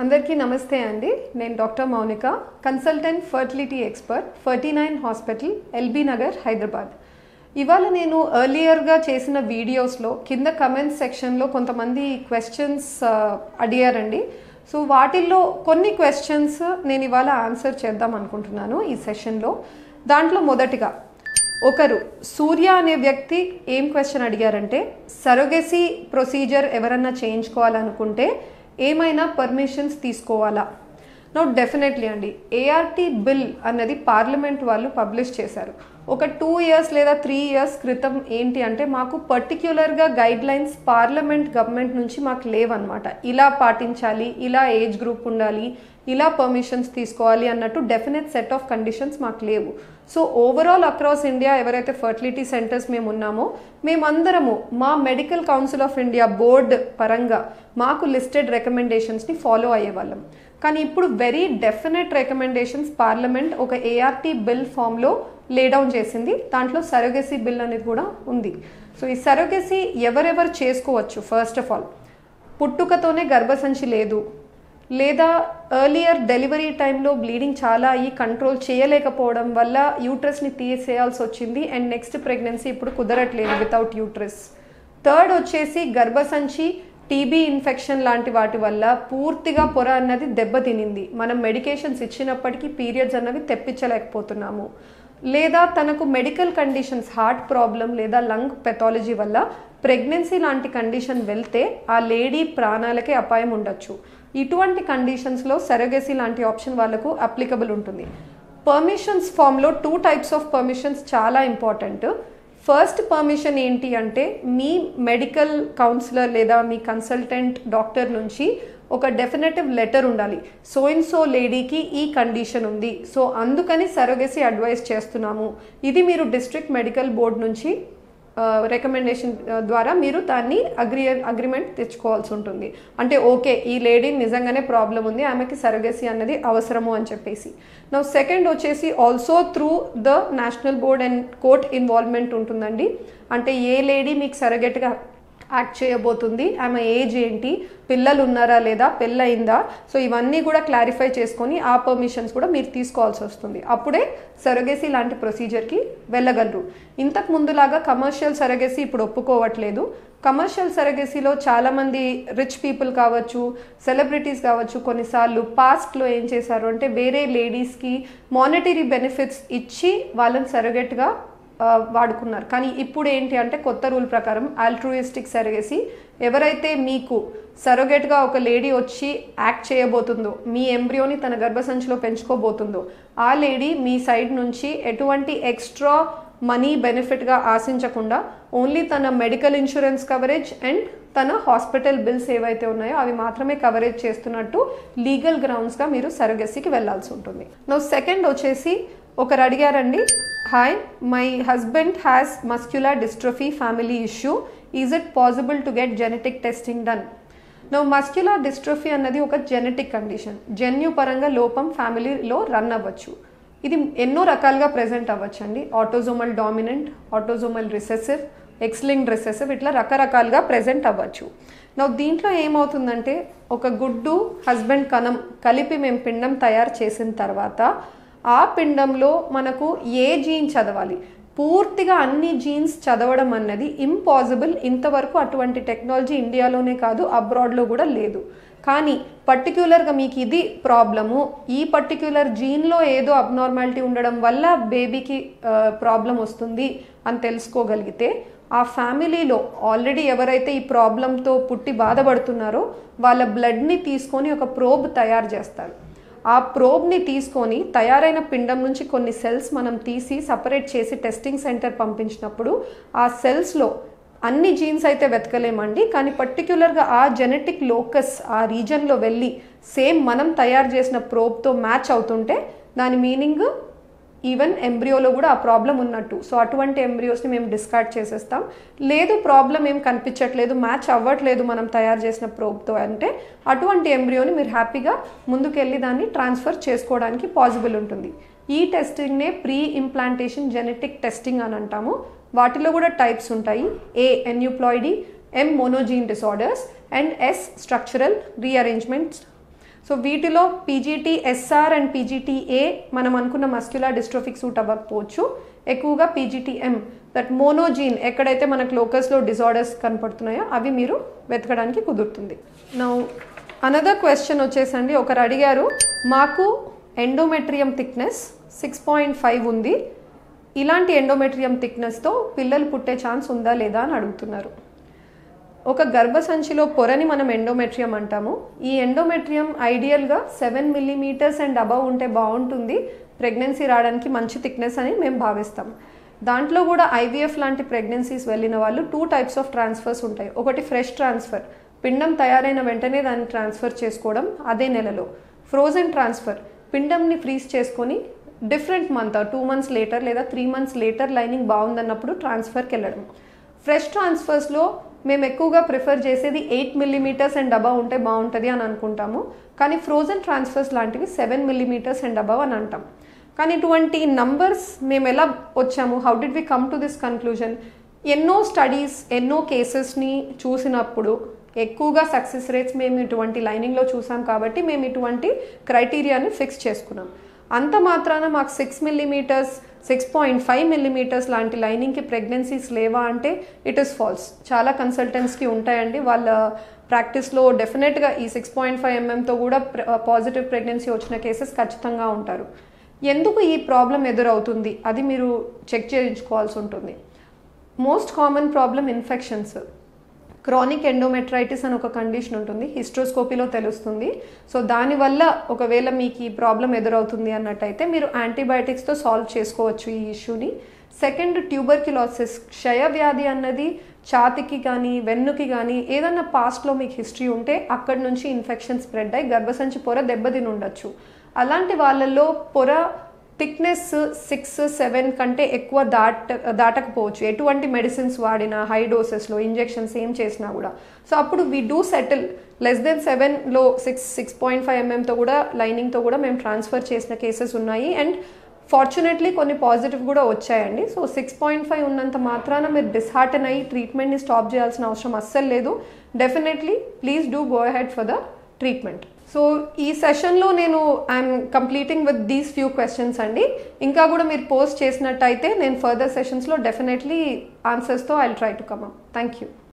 అందరికీ నమస్తే అండి. నేను doctor Mounika, consultant fertility expert, 49 hospital, LB Nagar, Hyderabad. ఇవాళ నేను ఎర్లియర్గా చేసిన వీడియోస్లో కింద కమెంట్స్ సెక్షన్లో కొంతమంది క్వశ్చన్స్ అడిగారండి. సో వాటిల్లో కొన్ని క్వశ్చన్స్ నేను ఇవాళ ఆన్సర్ చేద్దాం అనుకుంటున్నాను ఈ సెషన్లో. దాంట్లో మొదటిగా ఒకరు సూర్య అనే వ్యక్తి ఏం క్వశ్చన్ అడిగారంటే, సరోగేసీ ప్రొసీజర్ ఎవరన్నా చేయించుకోవాలనుకుంటే ఏమైనా పర్మిషన్స్ తీసుకోవాలా? నో, డెఫినెట్లీ అండి. ఏఆర్టీ బిల్ అన్నది పార్లమెంట్ వాళ్ళు పబ్లిష్ చేశారు. ఒక 2 years లేదా 3 years క్రితం ఏంటి అంటే, మాకు పర్టిక్యులర్గా గైడ్ లైన్స్ గవర్నమెంట్ నుంచి మాకు లేవన్నమాట. ఇలా పాటించాలి, ఇలా ఏజ్ గ్రూప్ ఉండాలి, ఇలా పర్మిషన్స్ తీసుకోవాలి అన్నట్టు డెఫినెట్ సెట్ ఆఫ్ కండిషన్స్ మాకు లేవు. సో ఓవరాల్ అక్రాస్ ఇండియా ఎవరైతే ఫర్టిలిటీ సెంటర్స్ మేము ఉన్నామో మేమందరము మా medical council of India board పరంగా మాకు లిస్టెడ్ రికమెండేషన్స్ని ఫాలో అయ్యేవాళ్ళం. కానీ ఇప్పుడు వెరీ డెఫినెట్ రికమెండేషన్స్ పార్లమెంట్ ఒక ఏఆర్టీ బిల్ ఫామ్లో లేడౌన్ చేసింది. దాంట్లో సరోగేసీ బిల్ అనేది కూడా ఉంది. సో ఈ సరోగేసీ ఎవరెవరు చేసుకోవచ్చు? ఫస్ట్ ఆఫ్ ఆల్, పుట్టుకతోనే గర్భసంచి లేదు, లేదా ఎర్లియర్ డెలివరీ టైంలో బ్లీడింగ్ చాలా అయ్యి కంట్రోల్ చేయలేకపోవడం వల్ల యూట్రస్ని తీసేయాల్సి వచ్చింది అండ్ నెక్స్ట్ ప్రెగ్నెన్సీ ఇప్పుడు కుదరట్లేదు వితౌట్ యూట్రస్. థర్డ్ వచ్చేసి గర్భసంచి టీబీ ఇన్ఫెక్షన్ లాంటి వాటి వల్ల పూర్తిగా పొర అన్నది దెబ్బతినింది, మనం మెడికేషన్స్ ఇచ్చినప్పటికీ పీరియడ్స్ అన్నవి తెప్పించలేకపోతున్నాము. లేదా తనకు మెడికల్ కండిషన్స్, హార్ట్ ప్రాబ్లం లేదా లంగ్ పెథాలజీ వల్ల ప్రెగ్నెన్సీ లాంటి కండిషన్ వెళ్తే ఆ లేడీ ప్రాణాలకే అపాయం ఉండొచ్చు. ఇటువంటి కండిషన్స్లో సరోగేసీ లాంటి ఆప్షన్ వాళ్ళకు అప్లికబుల్ ఉంటుంది. పర్మిషన్స్ ఫామ్లో 2 types ఆఫ్ పర్మిషన్స్ చాలా ఇంపార్టెంట్. ఫస్ట్ పర్మిషన్ ఏంటి అంటే, మీ మెడికల్ కౌన్సిలర్ లేదా మీ కన్సల్టెంట్ డాక్టర్ నుంచి ఒక డెఫినెటివ్ లెటర్ ఉండాలి. సో అండ్ సో లేడీకి ఈ కండిషన్ ఉంది, సో అందుకని సరోగేసీ అడ్వైస్ చేస్తున్నాము. ఇది మీరు డిస్ట్రిక్ట్ మెడికల్ బోర్డ్ నుంచి రికమెండేషన్ ద్వారా మీరు దాన్ని అగ్రిమెంట్ తెచ్చుకోవాల్సి ఉంటుంది. అంటే ఓకే, ఈ లేడీ నిజంగానే ప్రాబ్లం ఉంది, ఆమెకి సరోగేసీ అన్నది అవసరము అని చెప్పేసి. నా సెకండ్ వచ్చేసి also through the national board and court involvement ఉంటుందండి. అంటే ఏ లేడీ మీకు సరోగేట్గా యాక్ట్ చేయబోతుంది, ఆమె ఏజ్ ఏంటి, పిల్లలు ఉన్నారా లేదా, పెళ్ళయిందా, సో ఇవన్నీ కూడా క్లారిఫై చేసుకొని ఆ పర్మిషన్స్ కూడా మీరు తీసుకోవాల్సి వస్తుంది. అప్పుడే సరోగేసీ లాంటి ప్రొసీజర్కి వెళ్ళగలరు. ఇంతకు ముందులాగా కమర్షియల్ సరోగేసీ ఇప్పుడు ఒప్పుకోవట్లేదు. కమర్షియల్ సరోగేసీలో చాలామంది రిచ్ పీపుల్ కావచ్చు, సెలబ్రిటీస్ కావచ్చు, కొన్నిసార్లు పాస్ట్లో ఏం చేశారు అంటే వేరే లేడీస్కి మానిటరీ బెనిఫిట్స్ ఇచ్చి వాళ్ళని సరోగేట్గా వాడుకున్నారు. కానీ ఇప్పుడు ఏంటి అంటే కొత్త రూల్ ప్రకారం ఆల్ట్రూయిస్టిక్ సరోగేసీ, ఎవరైతే మీకు సరోగేట్గా ఒక లేడీ వచ్చి యాక్ట్ చేయబోతుందో, మీ ఎంబ్రియోని తన గర్భసంచిలో పెంచుకోబోతుందో, ఆ లేడీ మీ సైడ్ నుంచి ఎటువంటి ఎక్స్ట్రా మనీ బెనిఫిట్గా ఆశించకుండా ఓన్లీ తన మెడికల్ ఇన్సూరెన్స్ కవరేజ్ అండ్ తన హాస్పిటల్ బిల్స్ ఏవైతే ఉన్నాయో అవి మాత్రమే కవరేజ్ చేస్తున్నట్టు లీగల్ గ్రౌండ్స్గా మీరు సరోగేసీకి వెళ్లాల్సి ఉంటుంది. నా సెకండ్ వచ్చేసి ఒకరు అడిగారండి, hi, my husband has muscular dystrophy family issue, is it possible to get genetic testing done? No, muscular dystrophy అన్నది ఒక జెనెటిక్ కండిషన్. జన్యుపరంగా లోపం ఫ్యామిలీలో రన్ అవ్వచ్చు. ఇది ఎన్నో రకాలుగా ప్రెజెంట్ అవ్వచ్చు అండి. Autosomal dominant, autosomal recessive, X linked recessive, ఇట్లా రకరకాలుగా ప్రెజెంట్ అవ్వచ్చు. నా దీంట్లో ఏమవుతుందంటే, ఒక గుడ్డు హస్బెండ్ కణం కలిపి మేము పిండం తయారు చేసిన తర్వాత ఆ పిండంలో మనకు ఏ జీన్ చదవాలి, పూర్తిగా అన్ని జీన్స్ చదవడం అన్నది ఇంపాసిబుల్. ఇంతవరకు అటువంటి టెక్నాలజీ ఇండియాలోనే కాదు అబ్రాడ్లో కూడా లేదు. కానీ పర్టిక్యులర్గా మీకు ఇది ప్రాబ్లము, ఈ పర్టిక్యులర్ జీన్లో ఏదో అబ్నార్మాలిటీ ఉండడం వల్ల బేబీకి ప్రాబ్లం వస్తుంది అని తెలుసుకోగలిగితే, ఆ ఫ్యామిలీలో ఆల్రెడీ ఎవరైతే ఈ ప్రాబ్లంతో పుట్టి బాధపడుతున్నారో వాళ్ళ బ్లడ్ని తీసుకొని ఒక ప్రోబ్ తయారు చేస్తారు. ఆ ప్రోబ్ని తీసుకొని తయారైన పిండం నుంచి కొన్ని సెల్స్ మనం తీసి సపరేట్ చేసి టెస్టింగ్ సెంటర్ పంపించినప్పుడు ఆ సెల్స్లో అన్ని జీన్స్ అయితే వెతకలేమండి, కానీ పర్టిక్యులర్గా ఆ జెనెటిక్ లోకస్ ఆ రీజన్లో వెళ్ళి సేమ్ మనం తయారు చేసిన ప్రోబ్తో మ్యాచ్ అవుతుంటే దాని మీనింగ్ ఈవెన్ ఎంబ్రియోలో కూడా ఆ ప్రాబ్లం ఉన్నట్టు. సో అటువంటి ఎంబ్రియోస్ని మేము డిస్కార్డ్ చేసేస్తాం. లేదు, ప్రాబ్లం ఏం కనిపించట్లేదు, మ్యాచ్ అవ్వట్లేదు మనం తయారు చేసిన ప్రోబ్తో అంటే అటువంటి ఎంబ్రియోని మీరు హ్యాపీగా ముందుకెళ్ళి దాన్ని ట్రాన్స్ఫర్ చేసుకోవడానికి పాసిబుల్ ఉంటుంది. ఈ టెస్టింగ్నే ప్రీ ఇంప్లాంటేషన్ జెనెటిక్ టెస్టింగ్ అని అంటాము. వాటిలో కూడా టైప్స్ ఉంటాయి. A aneuploidy, M monogene disorders and S structural rearrangements. So వీటిలో PGT-SR అండ్ PGT-A మనం అనుకున్న మస్క్యులర్ డిస్ట్రోఫిక్ సూట్ అవ్వకపోవచ్చు. ఎక్కువగా PGT-M దట్ మోనోజీన్ ఎక్కడైతే మనకు లోకస్లో డిజార్డర్స్ కనపడుతున్నాయో అవి మీరు వెతకడానికి కుదురుతుంది. నౌ అనదర్ క్వశ్చన్ వచ్చేసండి, ఒకరు అడిగారు మాకు ఎండోమెట్రియం థిక్నెస్ 6.5 ఉంది, ఇలాంటి ఎండోమెట్రియం థిక్నెస్తో పిల్లలు పుట్టే ఛాన్స్ ఉందా లేదా అని అడుగుతున్నారు. ఒక గర్భసంచిలో పొరని మనం ఎండోమెట్రియం అంటాము. ఈ ఎండోమెట్రియం ఐడియల్గా 7 millimeters అండ్ అబవ్ ఉంటే బాగుంటుంది, ప్రెగ్నెన్సీ రావడానికి మంచి థిక్నెస్ అని మేము భావిస్తాం. దాంట్లో కూడా IVF లాంటి ప్రెగ్నెన్సీస్ వెళ్ళిన వాళ్ళు 2 types ఆఫ్ ట్రాన్స్ఫర్స్ ఉంటాయి. ఒకటి ఫ్రెష్ ట్రాన్స్ఫర్, పిండం తయారైన వెంటనే దాన్ని ట్రాన్స్ఫర్ చేసుకోవడం అదే నెలలో. ఫ్రోజన్ ట్రాన్స్ఫర్, పిండంని ఫ్రీజ్ చేసుకొని డిఫరెంట్ మంత్ 2 months లేటర్ లేదా 3 months లేటర్ లైనింగ్ బాగుందన్నప్పుడు ట్రాన్స్ఫర్కి వెళ్ళడం. ఫ్రెష్ ట్రాన్స్ఫర్స్లో మేము ఎక్కువగా ప్రిఫర్ చేసేది 8 millimeters అండ్ అబవ్ ఉంటే బాగుంటుంది అని అనుకుంటాము. కానీ ఫ్రోజన్ ట్రాన్స్ఫర్స్ లాంటివి 7 millimeters అండ్ అబవ్ అని అంటాం. కానీ ఇటువంటి నంబర్స్ మేము ఎలా వచ్చాము, how did we come to this conclusion? ఎన్నో స్టడీస్ ఎన్నో కేసెస్ని చూసినప్పుడు ఎక్కువగా సక్సెస్ రేట్స్ మేము ఇటువంటి లైనింగ్లో చూసాం కాబట్టి మేము ఇటువంటి క్రైటీరియాని ఫిక్స్ చేసుకున్నాం. అంత మాత్రాన మాకు 6 millimeters 6.5 millimeters లాంటి లైనింగ్కి ప్రెగ్నెన్సీస్ లేవా అంటే ఇట్ ఈస్ ఫాల్స్. చాలా కన్సల్టెంట్స్కి ఉంటాయండి, వాళ్ళ ప్రాక్టీస్లో డెఫినెట్గా ఈ 6.5 mmతో కూడా పాజిటివ్ ప్రెగ్నెన్సీ వచ్చిన కేసెస్ ఖచ్చితంగా ఉంటారు. ఎందుకు ఈ ప్రాబ్లం ఎదురవుతుంది అది మీరు చెక్ చేయించుకోవాల్సి ఉంటుంది. Most common problem infections. Chronic endometritis అని ఒక కండిషన్ ఉంటుంది, హిస్ట్రోస్కోపీలో తెలుస్తుంది. సో దానివల్ల ఒకవేళ మీకు ఈ ప్రాబ్లం ఎదురవుతుంది అన్నట్టయితే మీరు యాంటీబయాటిక్స్తో సాల్వ్ చేసుకోవచ్చు ఈ ఇష్యూని. సెకండ్, ట్యూబర్క్యులోసిస్, క్షయవ్యాధి అన్నది ఛాతికి కానీ వెన్నుకి కానీ ఏదన్నా పాస్ట్లో మీకు హిస్టరీ ఉంటే అక్కడి నుంచి ఇన్ఫెక్షన్ స్ప్రెడ్ అయ్యి గర్భసంచి పొర దెబ్బతిని ఉండొచ్చు. అలాంటి వాళ్ళల్లో పొర థిక్నెస్ 6-7 కంటే ఎక్కువ దాటకపోవచ్చు, ఎటువంటి మెడిసిన్స్ వాడినా హై డోసెస్లో ఇంజెక్షన్స్ ఏం చేసినా కూడా. సో అప్పుడు we do settle less than 7లో 6.5 mmతో కూడా లైనింగ్తో కూడా మేము ట్రాన్స్ఫర్ చేసిన కేసెస్ ఉన్నాయి. అండ్ ఫార్చునేట్లీ కొన్ని పాజిటివ్ కూడా వచ్చాయండి. సో 6.5 ఉన్నంత మాత్రాన మీరు డిస్హార్టన్ అయ్యి ట్రీట్మెంట్ని స్టాప్ చేయాల్సిన అవసరం అస్సలు లేదు. Definitely please do go ahead for the treatment. So ఈ సెషన్లో నేను I'm completing with these few questions అండి. ఇంకా కూడా మీరు పోస్ట్ చేసినట్టయితే నేను ఫర్దర్ సెషన్స్లో డెఫినెట్లీ ఆన్సర్స్తో I will try to come up. Thank you.